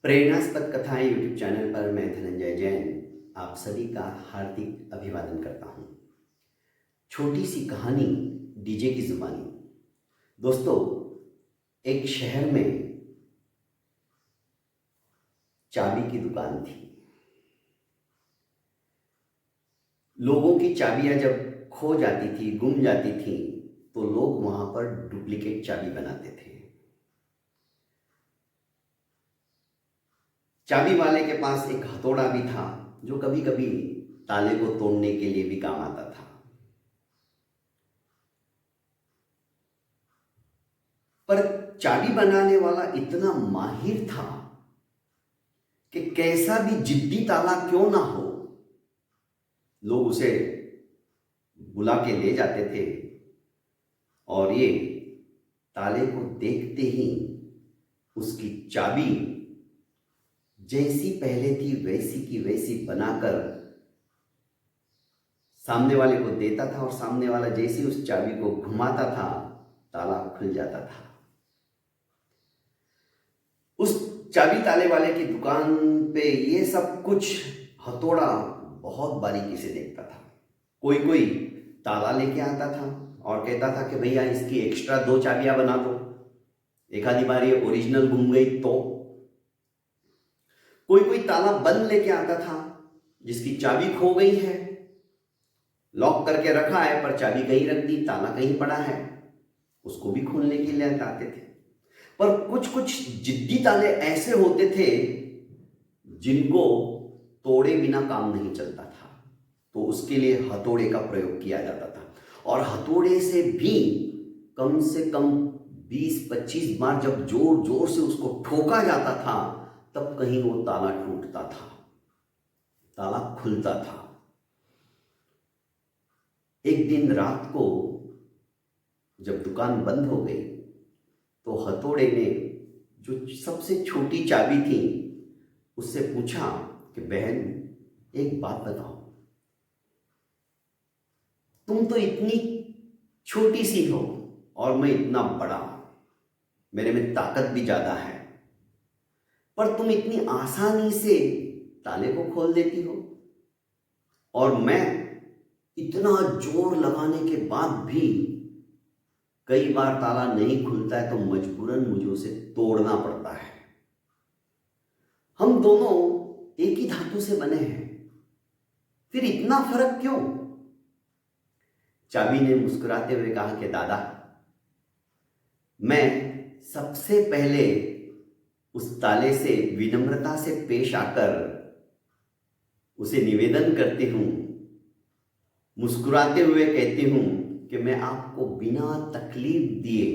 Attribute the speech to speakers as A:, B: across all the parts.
A: प्रेरणास्पद कथाएं YouTube channel पर मैं धनंजय जैन आप सभी का हार्दिक अभिवादन करता हूं। छोटी सी कहानी डीजे की जुबानी। दोस्तों, एक शहर में चाबी की दुकान थी। लोगों की चाबियां जब खो जाती थी, गुम जाती थी, तो लोग वहां पर डुप्लीकेट चाबी बनाते थे। चाबी वाले के पास एक हथौड़ा भी था जो कभी कभी ताले को तोड़ने के लिए भी काम आता था। पर चाबी बनाने वाला इतना माहिर था कि कैसा भी जिद्दी ताला क्यों ना हो, लोग उसे बुला के ले जाते थे और ये ताले को देखते ही उसकी चाबी जैसी पहले थी वैसी की वैसी बनाकर सामने वाले को देता था और सामने वाला जैसी उस चाबी को घुमाता था, ताला खुल जाता था। उस चाबी ताले वाले की दुकान पे ये सब कुछ हथौड़ा बहुत बारीकी से देखता था। कोई कोई ताला लेके आता था और कहता था कि भैया इसकी एक्स्ट्रा 2 चाबियां बना दो, एक आधी बार ये ओरिजिनल घूम गई तो। कोई कोई ताला बंद लेके आता था जिसकी चाबी खो गई है, लॉक करके रखा है पर चाबी कहीं रख दी, ताला कहीं पड़ा है, उसको भी खोलने के लिए आते थे। पर कुछ कुछ जिद्दी ताले ऐसे होते थे जिनको तोड़े बिना काम नहीं चलता था, तो उसके लिए हथौड़े का प्रयोग किया जाता था। और हथौड़े से भी कम से कम 20-25 बार जब जोर जोर से उसको ठोका जाता था, तब कहीं वो ताला टूटता था, ताला खुलता था। एक दिन रात को जब दुकान बंद हो गई तो हथौड़े ने जो सबसे छोटी चाबी थी उससे पूछा कि बहन, एक बात बताओ, तुम तो इतनी छोटी सी हो और मैं इतना बड़ा, मेरे में ताकत भी ज्यादा है, पर तुम इतनी आसानी से ताले को खोल देती हो और मैं इतना जोर लगाने के बाद भी कई बार ताला नहीं खुलता है तो मजबूरन मुझे उसे तोड़ना पड़ता है। हम दोनों एक ही धातु से बने हैं, फिर इतना फर्क क्यों? चाबी ने मुस्कुराते हुए कहा कि दादा, मैं सबसे पहले उस ताले से विनम्रता से पेश आकर उसे निवेदन करती हूं, मुस्कुराते हुए कहती हूं कि मैं आपको बिना तकलीफ दिए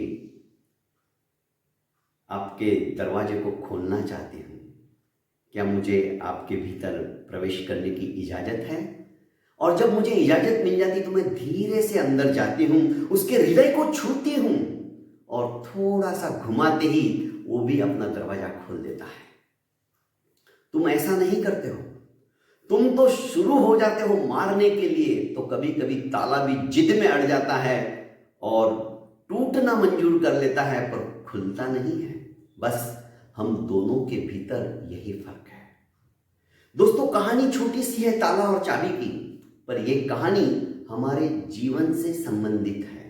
A: आपके दरवाजे को खोलना चाहती हूं। क्या मुझे आपके भीतर प्रवेश करने की इजाजत है? और जब मुझे इजाजत मिल जाती तो मैं धीरे से अंदर जाती हूं, उसके हृदय को छूती हूं और थोड़ा सा घुमाते ही वो भी अपना दरवाजा खोल देता है। तुम ऐसा नहीं करते हो, तुम तो शुरू हो जाते हो मारने के लिए, तो कभी कभी ताला भी जिद में अड़ जाता है और टूटना मंजूर कर लेता है पर खुलता नहीं है। बस हम दोनों के भीतर यही फर्क है। दोस्तों, कहानी छोटी सी है ताला और चाबी की, पर यह कहानी हमारे जीवन से संबंधित है।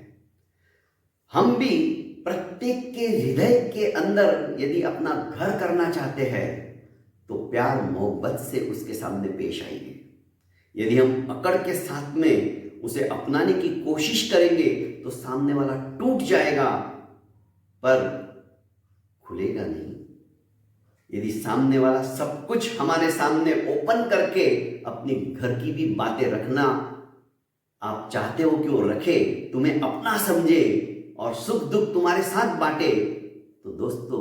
A: हम भी प्रत्येक के हृदय के अंदर यदि अपना घर करना चाहते हैं तो प्यार मोहब्बत से उसके सामने पेश आइए। यदि हम अकड़ के साथ में उसे अपनाने की कोशिश करेंगे तो सामने वाला टूट जाएगा पर खुलेगा नहीं। यदि सामने वाला सब कुछ हमारे सामने ओपन करके अपने घर की भी बातें रखना आप चाहते हो कि वो रखे, तुम्हें अपना समझे और सुख दुख तुम्हारे साथ बांटे, तो दोस्तों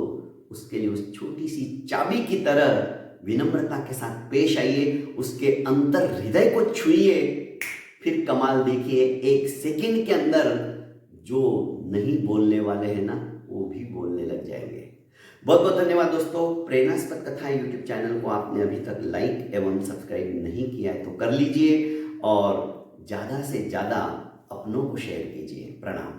A: उसके लिए उस छोटी सी चाबी की तरह विनम्रता के साथ पेश आइए, उसके अंतर हृदय को छुइए, फिर कमाल देखिए। 1 सेकंड के अंदर जो नहीं बोलने वाले हैं ना, वो भी बोलने लग जाएंगे। बहुत बहुत धन्यवाद दोस्तों। प्रेरणास्पद कथाएं यूट्यूब चैनल को आपने अभी तक लाइक एवं सब्सक्राइब नहीं किया है तो कर लीजिए और ज़्यादा से ज़्यादा अपनों को शेयर कीजिए। प्रणाम।